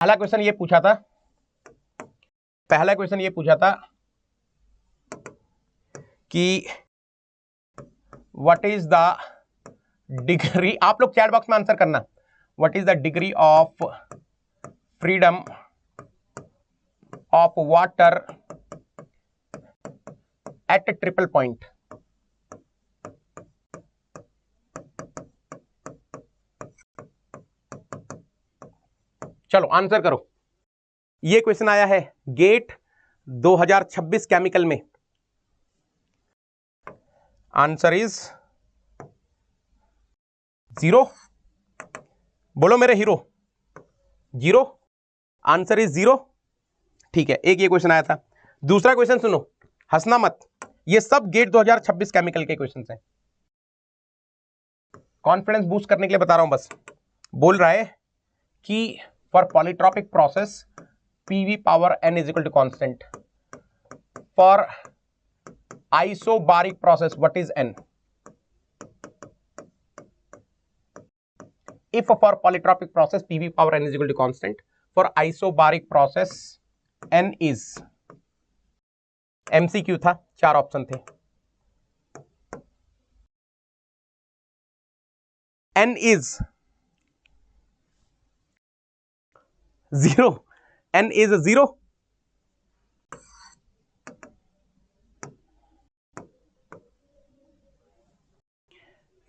पहला क्वेश्चन ये पूछा था, पहला क्वेश्चन ये पूछा था कि व्हाट इज द डिग्री, आप लोग चैट बॉक्स में आंसर करना, what is the degree of freedom of water at triple point. चलो आंसर करो। ये क्वेश्चन आया है गेट 2026 केमिकल में। Answer is 0। बोलो मेरे हीरो, 0। Answer is 0। ठीक है, एक ये क्वेश्चन आया था। दूसरा क्वेश्चन सुनो, हंसना मत, ये सब गेट 2026 केमिकल के क्वेश्चन हैं। कॉन्फिडेंस बूस्ट करने के लिए बता रहा हूं बस। बोल रहा है कि for polytropic process PV power n is equal to constant, for isobaric process what is n, if for polytropic process PV power n is equal to constant, for isobaric process n is, MCQ था, 4 option थे, n is 0, n is 0।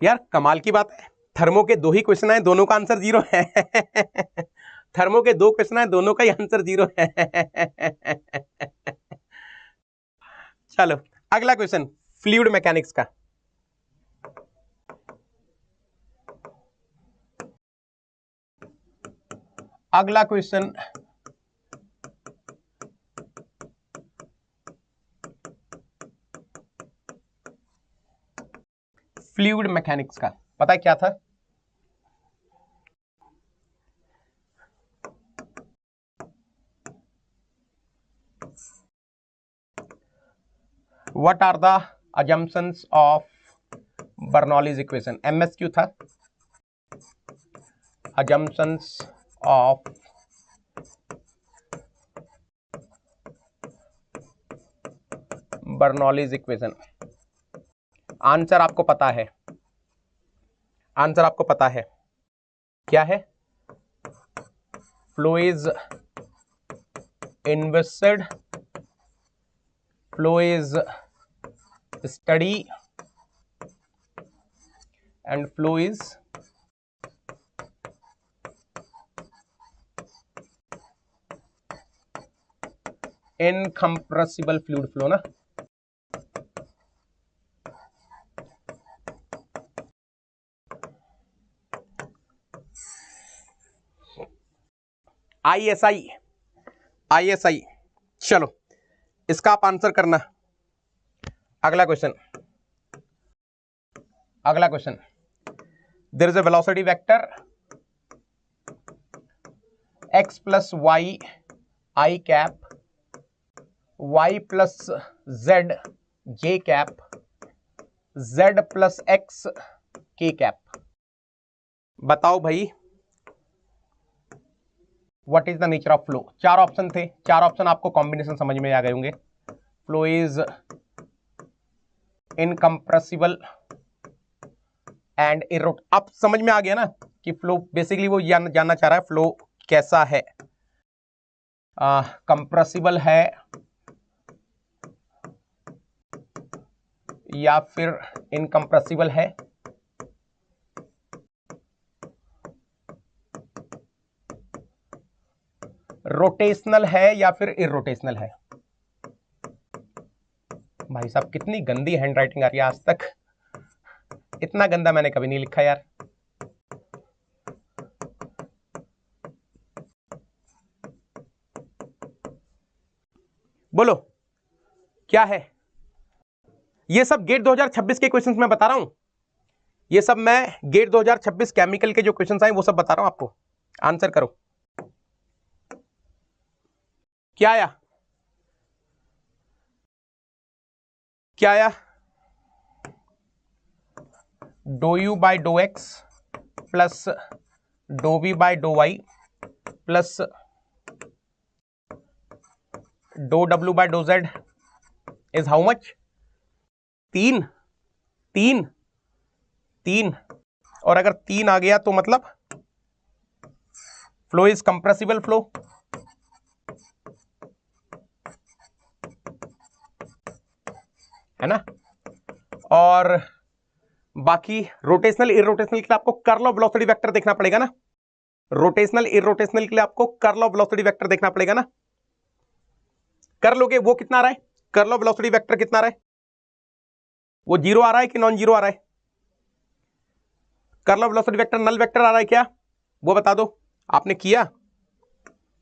यार कमाल की बात है, thermo के 2 ही question आए, दोनों का आंसर 0 है। थर्मो के 2 क्वेश्चन आए, दोनों का ही आंसर 0 है। चलो अगला क्वेश्चन फ्लूइड मैकेनिक्स का। अगला क्वेश्चन फ्लूइड मैकेनिक्स का, पता है क्या था? What are the assumptions of Bernoulli's equation? MSQ था, assumptions of Bernoulli's equation। Answer आपको पता है, आंसर आपको पता है क्या है? Flow is inviscid, flow is steady and flow is incompressible fluid flow ना। ISI, ISI, चलो इसका आप आंसर करना। अगला क्वेश्चन, अगला question, there is a velocity vector x plus Y I cap, y plus z j cap, z plus x k cap. बताओ भाई what is the nature of flow. 4 option थे, 4 option आपको combination समझ में आ गए होंगे। Flow is incompressible and इरोट, अब समझ में आ गया ना कि फ्लो बेसिकली वो जानना चाह रहा है फ्लो कैसा है, कंप्रेसिबल है या फिर इनकम्प्रेसिबल है, रोटेशनल है या फिर इरोटेशनल है। भाई साहब कितनी गंदी हैंडराइटिंग आ रही है, आज तक इतना गंदा मैंने कभी नहीं लिखा यार। बोलो क्या है? ये सब गेट 2026 के क्वेश्चंस मैं बता रहा हूं, ये सब मैं गेट 2026 केमिकल के जो क्वेश्चंस आए वो सब बता रहा हूं आपको। आंसर करो क्या आया, क्या आया? Do U by do X plus do V by do Y plus do W by do Z is how much? 3 3 3। और अगर 3 आ गया तो मतलब फ्लो इज कंप्रेसिबल फ्लो, है ना। और बाकी रोटेशनल इरोटेशनल के लिए आपको कर्ल ऑफ वेलोसिटी वेक्टर देखना पड़ेगा ना। रोटेशनल इरोटेशनल के लिए आपको कर्ल ऑफ वेलोसिटी वेक्टर देखना पड़ेगा ना। कर लोगे, वो कितना आ रहा है? कर्ल ऑफ वेलोसिटी वेक्टर कितना आ रहा है? वो 0 आ रहा है कि नॉन जीरो आ रहा है? Curl of velocity vector null vector आ रहा है क्या? वो बता दो। आपने किया?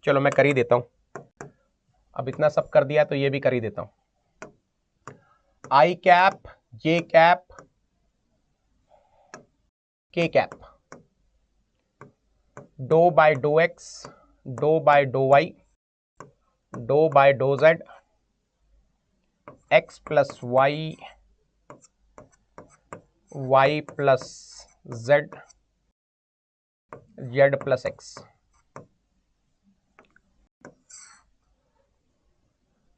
चलो मैं कर ही देता हूं। अब इतना सब कर दिया तो ये भी कर ही देता हूं। I cap, J cap, K cap, do by do X, do by do Y, do by do Z, X plus Y, Y plus Z, Z plus X.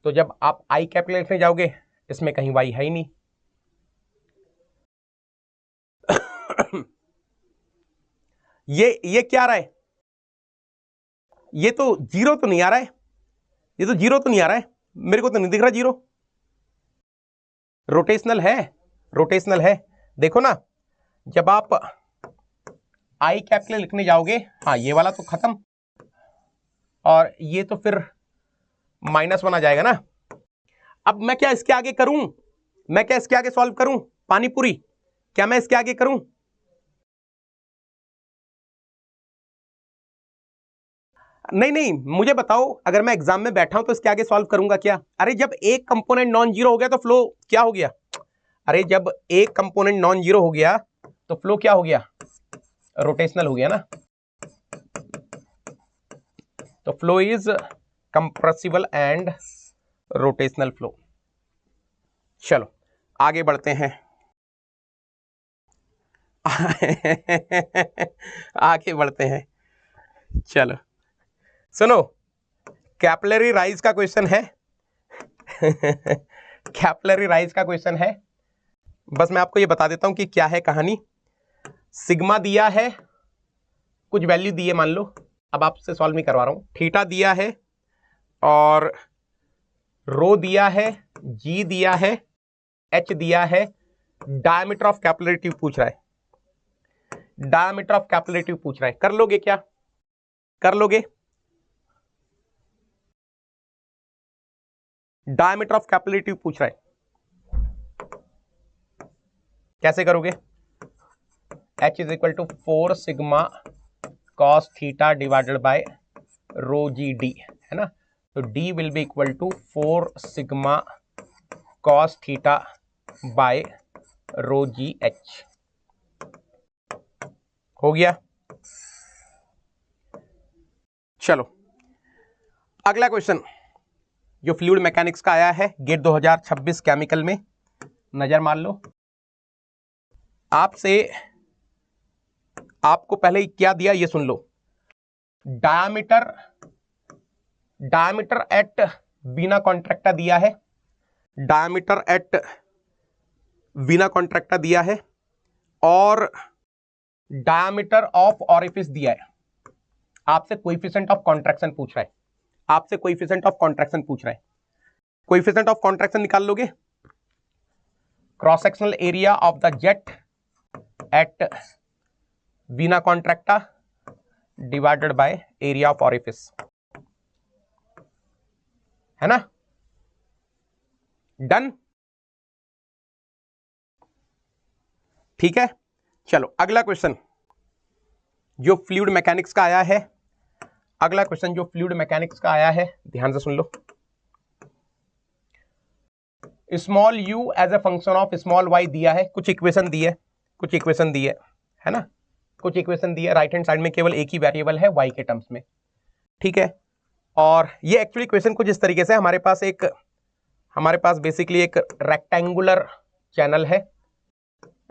तो जब आप आई कैप लिखने जाओगे इसमें कहीं वाई है ही नहीं। ये क्या आ रहा है? ये तो जीरो तो नहीं आ रहा है, ये तो जीरो तो नहीं आ रहा है, मेरे को तो नहीं दिख रहा जीरो। रोटेशनल है, रोटेशनल है। देखो ना, जब आप आई कैप के लिए लिखने जाओगे, हाँ ये वाला तो खत्म, और ये तो फिर -1 आ जाएगा ना। अब मैं क्या इसके आगे करूं? मैं क्या इसके आगे सॉल्व करूं? पानीपुरी, क्या मैं इसके आगे करूं? नहीं नहीं, मुझे बताओ, अगर मैं एग्जाम में बैठा हूं तो इसके आगे सॉल्व करूंगा क्या? अरे जब एक कंपोनेंट नॉन जीरो हो गया तो फ्लो क्या हो गया? अरे जब एक कंपोनेंट नॉन जीरो हो गया तो फ्लो क्या हो गया? रोटेशनल हो गया ना। तो flow is compressible and rotational flow. चलो आगे बढ़ते हैं। आगे बढ़ते हैं, चलो सुनो, कैपिलरी राइज का क्वेश्चन है। कैपिलरी राइज का क्वेश्चन है, बस मैं आपको ये बता देता हूं कि क्या है कहानी। सिग्मा दिया है, कुछ वैल्यू दी है मान लो, अब आपसे सॉल्व नहीं करवा रहा हूं। थीटा दिया है और रो दिया है, जी दिया है, एच दिया है। डायमीटर ऑफ कैपिलरी ट्यूब पूछ रहा है, डायमीटर ऑफ कैपिलरी ट्यूब पूछ रहा है। कर लोगे क्या? कर लोगे? डायमीटर ऑफ कैपिलरी ट्यूब पूछ रहा है, कैसे करोगे? H is equal to 4 sigma cos theta divided by rho G D, है ना। तो D will be equal to 4 sigma cos theta by rho G H. हो गया? चलो अगला क्वेश्चन जो फ्लूइड मैकेनिक्स का आया है, गेट 2026 केमिकल में, नजर मार लो। आपको पहले क्या दिया ये सुन लो। डायमीटर एट वीना कॉन्ट्रैक्टा दिया है, डायमीटर एट वीना कॉन्ट्रैक्टा दिया है, और डायमीटर ऑफ ऑरिफिस दिया है। आपसे कोएफिशिएंट ऑफ कॉन्ट्रैक्शन पूछ रहा है, आपसे कोएफिशिएंट ऑफ कॉन्ट्रैक्शन पूछ रहा है। कोएफिशिएंट ऑफ कॉन्ट्रैक्शन निकाल लोगे। Cross sectional area of the jet at vena contracta divided by area of orifice, है ना। डन, ठीक है। चलो अगला क्वेश्चन जो फ्लूइड मैकेनिक्स का आया है, अगला क्वेश्चन जो फ्लूइड मैकेनिक्स का आया है, ध्यान से सुन लो। Small you as a function of small Y दिया है, कुछ इक्वेशन दी है, कुछ इक्वेशन दी है ना, कुछ इक्वेशन दी है। राइट हैंड साइड में केवल एक ही वेरिएबल है वाई के टर्म्स में, ठीक है। और ये एक्चुअली क्वेश्चन कुछ इस तरीके से, हमारे पास बेसिकली एक रेक्टेंगुलर चैनल है,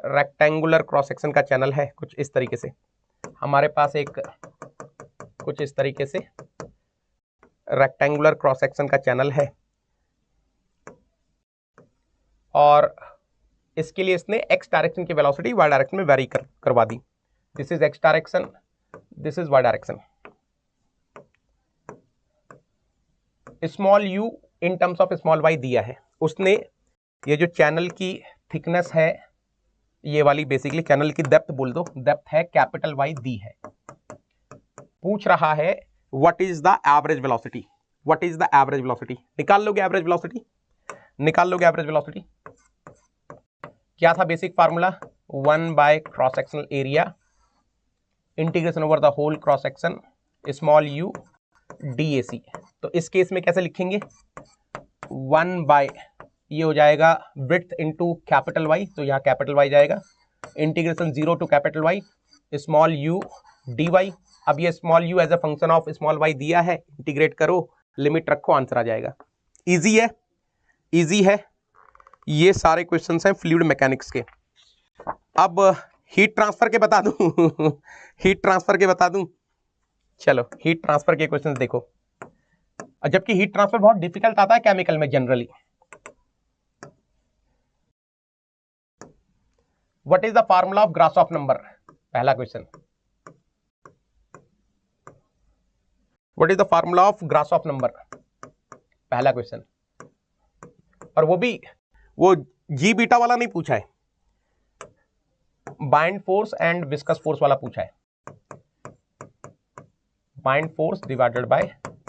रेक्टेंगुलर क्रॉस सेक्शन का चैनल है, कुछ इस तरीके से हमारे पास एक, कुछ इस तरीके से रेक्टेंगुलर क्रॉस सेक्शन का चैनल है और इसके लिए इसने एक्स डायरेक्शन की वेलोसिटी वाई डायरेक्शन में वेरी करवा दी। This is x direction, this is y direction. Small u in terms of small Y दिया है उसने। ये जो चैनल की थिकनेस है ये वाली, बेसिकली चैनल की डेप्थ बोल दो, डेप्थ है कैपिटल वाई दी है। पूछ रहा है what is the average velocity, what is the average velocity. निकाल लोगे एवरेज वेलोसिटी, निकाल लोगे एवरेज वेलोसिटी। क्या था basic formula, 1 by cross sectional area integration over the whole cross section small U DAC। तो इस केस में कैसे लिखेंगे, 1 बाय ये हो जाएगा ब्रेड्थ इनटू कैपिटल वाई, तो यहाँ कैपिटल वाई जाएगा, integration 0 to capital Y small U dy। अब ये small you as a function of small Y दिया है, इंटीग्रेट करो, लिमिट रखो, आंसर आ जाएगा। इजी है, इजी है। ये सारे क्वेश्चंस हैं फ्लूइड मैकेनिक्स के। अब हीट ट्रांसफर के बता दूं हीट ट्रांसफर के बता दूं। चलो हीट ट्रांसफर के क्वेश्चंस देखो, जबकि हीट ट्रांसफर बहुत डिफिकल्ट आता है केमिकल में generally. What is the formula of Grashof number, पहला question. What is the formula of Grashof number, पहला क्वेश्चन। और वो जी बीटा वाला नहीं पूछा है, buoyant force and viscous force वाला पूछा है, buoyant force divided by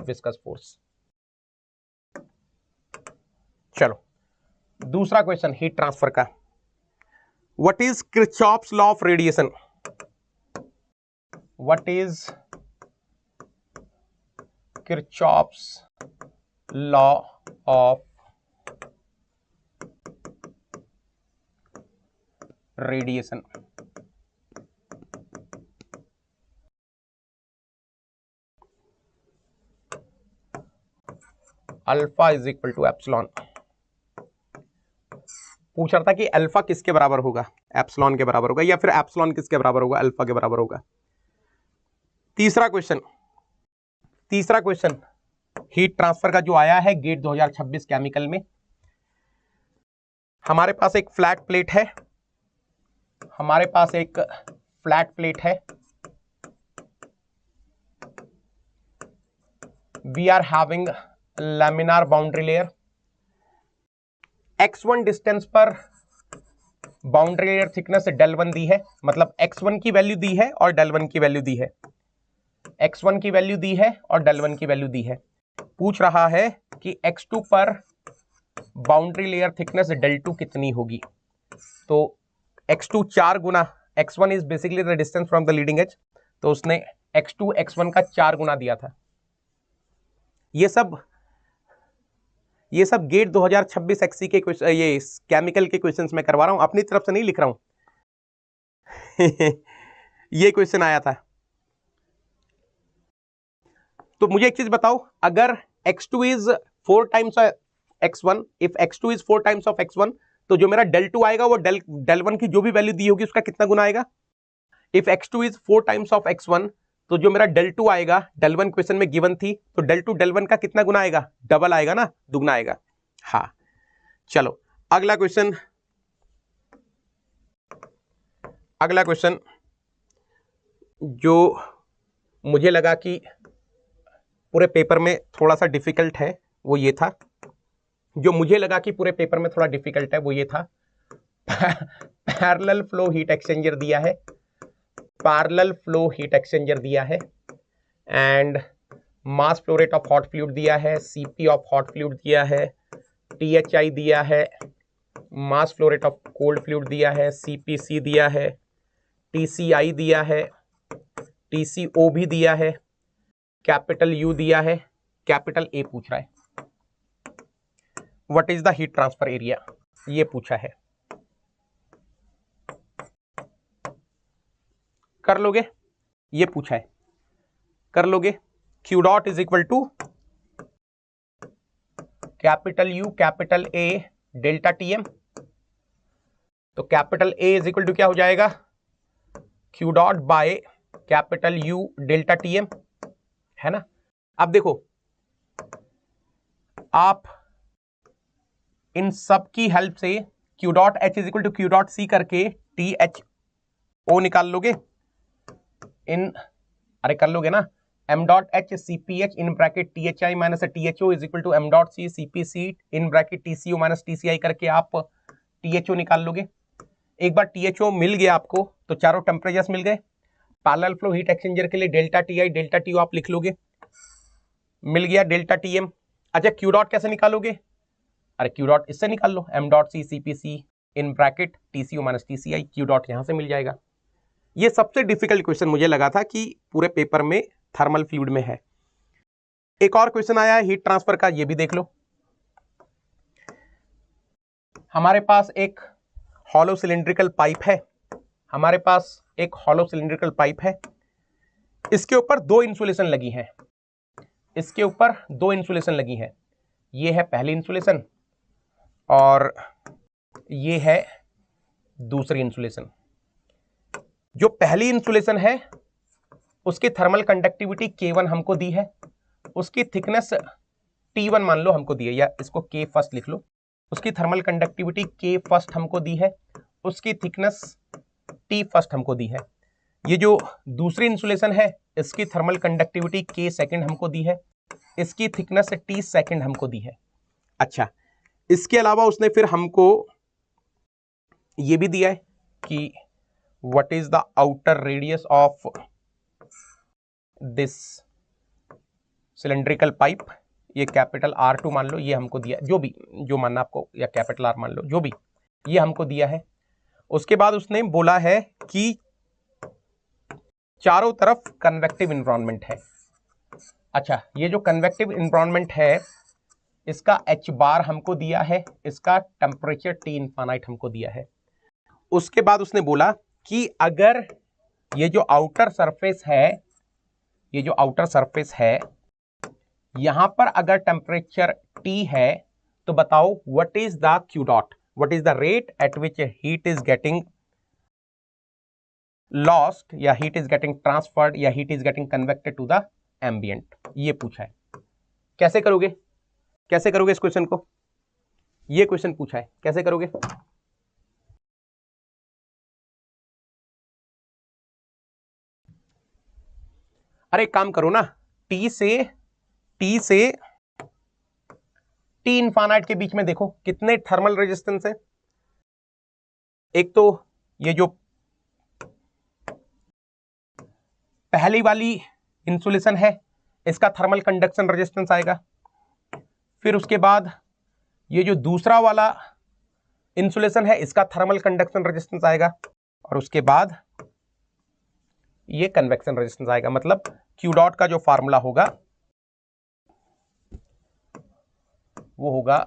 viscous force. चलो दूसरा क्वेश्चन हीट ट्रांसफर का। What is Kirchhoff's law of radiation, what is Kirchhoff's law of radiation. Alpha is equal to epsilon. पूछ रहा था कि अल्फा किसके बराबर होगा, एप्सिलॉन के बराबर होगा, या फिर एप्सिलॉन किसके बराबर होगा, अल्फा के बराबर होगा। तीसरा क्वेश्चन, तीसरा क्वेश्चन हीट ट्रांसफर का जो आया है गेट 2026 केमिकल में। हमारे पास एक फ्लैट प्लेट है, हमारे पास एक फ्लैट प्लेट है, we are having laminar boundary layer. x1 distance पर बाउंड्री लेयर थिकनेस del1 दी है, मतलब x1 की वैल्यू दी है और del1 की वैल्यू दी है, x1 की वैल्यू दी है और del1 की वैल्यू दी है। पूछ रहा है कि x2 पर बाउंड्री लेयर थिकनेस del2 कितनी होगी। तो x2 4 Guna, x1 is basically the distance from the leading edge, तो उसने x2 x1 का 4 गुना दिया था। ये सब गेट 2026 एक्सी के क्वेश्चन, ये केमिकल के क्वेश्चंस मैं करवा रहा हूं, अपनी तरफ से नहीं लिख रहा हूं ये क्वेश्चन आया था। तो मुझे एक चीज बताओ, अगर x2 is 4 times x1, if x2 is 4 times of x1, तो जो मेरा del2 आएगा वो del1 की जो भी वैल्यू दी होगी उसका कितना गुना आएगा। If x2 is 4 times of x1, तो जो मेरा del2 आएगा, del1 क्वेश्चन में गिवन थी, तो del2 del1 का कितना गुना आएगा, डबल आएगा ना, दुगना आएगा। हाँ चलो अगला क्वेश्चन, अगला क्वेश्चन जो मुझे लगा कि पूरे पेपर में थोड़ा सा डिफिकल्ट है वो ये था, जो मुझे लगा कि पूरे पेपर में थोड़ा डिफिकल्ट है वो ये था, पैरेलल फ्लो हीट एक्सचेंजर दिया है, पैरेलल फ्लो हीट एक्सचेंजर दिया है, and mass flow rate of hot fluid दिया है, सीपी ऑफ हॉट फ्लूइड दिया है, टीएचआई दिया है, mass flow rate of cold fluid दिया है, सीपीसी दिया है, टीसीआई दिया है, टीसीओ भी दिया है, कैपिटल यू दिया है, कैपिटल ए पूछ रहा है। What is the heat transfer area, ये पूछा है। कर लोगे, ये पूछा है, कर लोगे। Q dot is equal to capital U capital A delta TM, तो capital A is equal to क्या हो जाएगा, Q dot by capital U delta TM, है ना। अब देखो आप इन सब की हेल्प से Q dot H is equal to Q dot C करके टी एच ओ निकाल लोगे अरे कर लोगे ना, M dot H C P H in bracket T H I minus T H O is equal to M dot C C P C in bracket T C O minus T C I करके आप T H ओ निकाल लोगे। एक बार T H ओ मिल गया आपको तो चारों temperatures मिल गए। पैरेलल फ्लो हीट एक्सचेंजर के लिए delta T I delta T O आप लिख लोगे, मिल गया डेल्टा टी एम। अच्छा क्यू डॉट कैसे निकालोगे? अरे क्यू डॉट इससे निकाल लो, M dot C C P C in bracket T C O minus T C I, Q dot यहां से मिल जाएगा। ये सबसे डिफिकल्ट क्वेश्चन मुझे लगा था कि पूरे पेपर में थर्मल फ्लूइड में है। एक और क्वेश्चन आया है हीट ट्रांसफर का, ये भी देख लो। हमारे पास एक हॉलो सिलिंड्रिकल पाइप है, हमारे पास एक हॉलो सिलिंड्रिकल पाइप है, इसके ऊपर दो इंसुलेशन लगी हैं, इसके ऊपर दो इंसुलेशन लगी हैं। ये है पहली इंसुलेशन और ये है दूसरी इंसुलेशन। जो पहली इंसुलेशन है उसकी थर्मल कंडक्टिविटी K1 हमको दी है, उसकी थिकनेस T1 मान लो हमको दी है, या इसको K फर्स्ट लिख लो। उसकी थर्मल कंडक्टिविटी K फर्स्ट हमको दी है, उसकी थिकनेस T फर्स्ट हमको दी है। ये जो दूसरी इंसुलेशन है इसकी थर्मल कंडक्टिविटी K सेकंड हमको दी है, इसकी थिकनेस T सेकंड हमको दी है। अच्छा इसके अलावा उसने फिर हमको ये भी दिया है कि what is the outer radius of this cylindrical pipe, ये कैपिटल R2 मान लो, ये हमको दिया, जो भी जो मानना आपको, या कैपिटल R मान लो, जो भी, ये हमको दिया है। उसके बाद उसने बोला है कि चारों तरफ कन्वेक्टिव एनवायरनमेंट है। अच्छा ये जो कन्वेक्टिव एनवायरनमेंट है इसका H बार हमको दिया है, इसका टेम्परेचर T इनफाइनाइट हमको दिया है। उसके बाद उसने बोला कि अगर ये जो आउटर सरफेस है, ये जो आउटर सरफेस है यहां पर अगर टेम्परेचर T है तो बताओ what is the Q dot, what is the rate at which heat is getting lost या हीट इज गेटिंग ट्रांसफर्ड या heat is getting convected to the ambient. ये पूछा है। कैसे करोगे, कैसे करोगे इस क्वेश्चन को? ये क्वेश्चन पूछा है, कैसे करोगे? अरे काम करो ना, T से T इनफाइनाइट के बीच में देखो कितने थर्मल रेजिस्टेंस है। एक तो ये जो पहली वाली इंसुलेशन है इसका थर्मल कंडक्शन रेजिस्टेंस आएगा, फिर उसके बाद ये जो दूसरा वाला इंसुलेशन है इसका थर्मल कंडक्शन रेजिस्टेंस आएगा, और उसके बाद ये कन्वेक्शन रेजिस्टेंस आएगा। मतलब क्यू डॉट का जो फार्मूला होगा वो होगा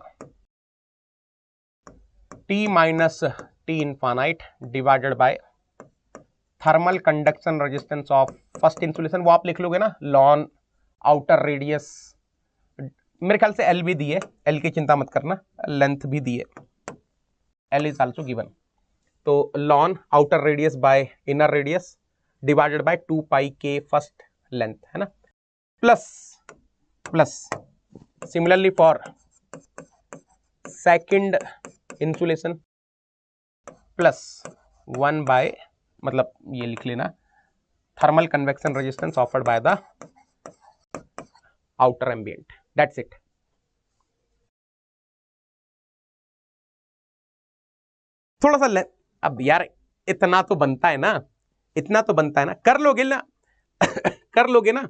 T minus T infinite divided by thermal conduction resistance of first insulation, वो आप लिख लोगे ना, लॉन आउटर रेडियस, मेरे ख्याल से L भी दी है, L की चिंता मत करना, लेंथ भी दी है, L इज आल्सो गिवन। तो ln outer radius by inner radius divided by 2 pi K first length, है ना, plus similarly for second insulation plus 1 by, मतलब ये लिख लेना, thermal convection resistance offered by the outer ambient, that's it. थोड़ा सा अब यार इतना तो बनता है ना, इतना तो बनता है ना, कर लोगे ना कर लोगे ना,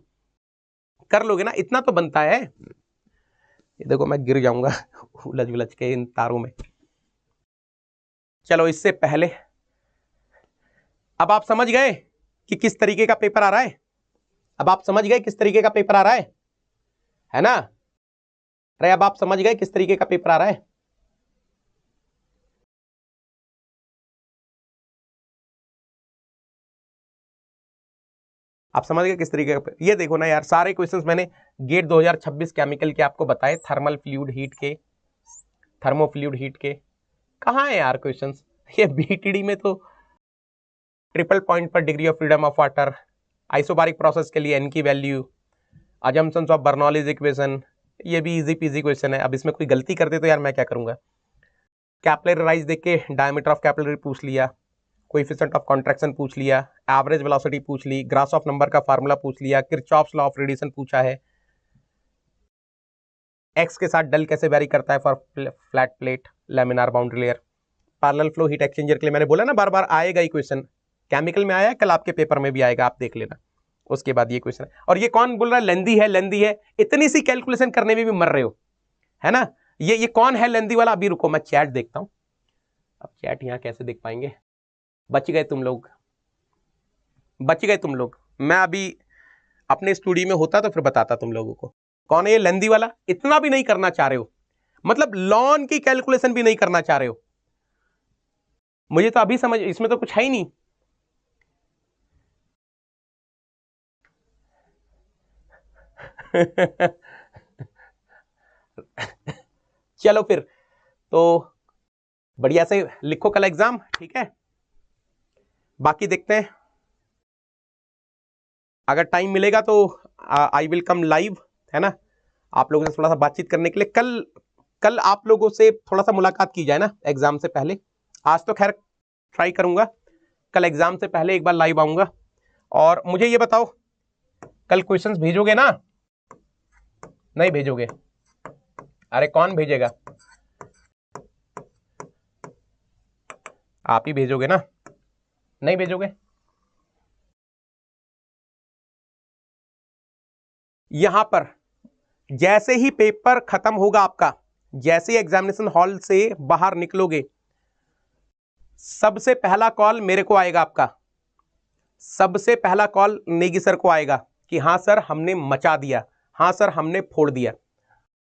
कर लोगे ना, इतना तो बनता है। ये देखो मैं गिर जाऊंगा उलझ उलझ के इन तारों में। चलो इससे पहले अब आप समझ गए कि किस तरीके का पेपर आ रहा है, अब आप समझ गए किस तरीके का पेपर आ रहा है ना? अरे अब आप समझ गए किस तरीके का पेपर आ रहा है? आप समझ गए किस तरीके का? ये देखो ना यार, सारे क्वेश्चंस मैंने गेट 2026 केमिकल के आपको बताए, थर्मल फ्लूइड हीट के, थर्मो फ्लूइड हीट के। कहाँ है यार क्वेश्चंस? ये बीटीडी में तो ट्रिपल पॉइंट पर degree of freedom of water, isobaric process के लिए एन की value, assumptions of Bernoulli's equation, ये भी इजी पीजी क्वेश्चन है। अब इसमें कोई गलती करते तो यार मैं क्या करूंगा। कैपिलरी राइज देख के डायमीटर ऑफ कैपिलरी पूछ लिया, कोएफिशिएंट ऑफ कॉन्ट्रैक्शन पूछ लिया, एवरेज वेलोसिटी पूछ ली, ग्रासऑफ नंबर का फार्मूला पूछ लिया, किरचॉफ्स लॉ ऑफ रेडिएशन पूछा है, एक्स के साथ डल कैसे वेरी करता है for flat plate laminar boundary layer, parallel flow heat exchanger के लिए मैंने बोला ना बार बार आएगा ही क्वेश्चन, केमिकल में आया, कल आपके पेपर में भी आएगा, आप देख लेना। उसके बाद ये क्वेश्चन, और ये कौन बोल रहा है लेंदी है, लेंदी है, इतनी सी कैलकुलेशन करने में भी मर रहे हो, है ना। ये कौन है लेंदी वाला, अभी रुको मैं चैट देखता हूं। अब चैट यहां कैसे देख पाएंगे, बच गए तुम लोग, बच गए तुम लोग। मैं अभी अपने स्टूडियो में होता तो फिर बताता तुम लोगों को कौन है ये लेंदी वाला। इतना भी नहीं करना चाह रहे हो, मतलब लॉन की कैलकुलेशन भी नहीं करना चाह रहे हो। मुझे तो अभी समझ, इसमें तो कुछ है ही नहीं। चलो फिर तो बढ़िया से लिखो कल एग्जाम, ठीक है। बाकी देखते हैं, अगर टाइम मिलेगा तो आई विल कम लाइव, है ना, आप लोगों से थोड़ा सा बातचीत करने के लिए। कल आप लोगों से थोड़ा सा मुलाकात की जाए ना एग्जाम से पहले। आज तो खैर ट्राई करूंगा, कल एग्जाम से पहले एक बार लाइव आऊंगा। और मुझे ये बताओ, कल क्वेश्चंस भेजोगे ना, नहीं भेजोगे? अरे कौन भेजेगा, आप ही भेजोगे ना, नहीं भेजोगे? यहां पर जैसे ही पेपर खत्म होगा आपका, जैसे ही एग्जामिनेशन हॉल से बाहर निकलोगे, सबसे पहला कॉल मेरे को आएगा आपका, सबसे पहला कॉल नेगी सर को आएगा कि हाँ सर हमने मचा दिया, हाँ सर हमने फोड़ दिया।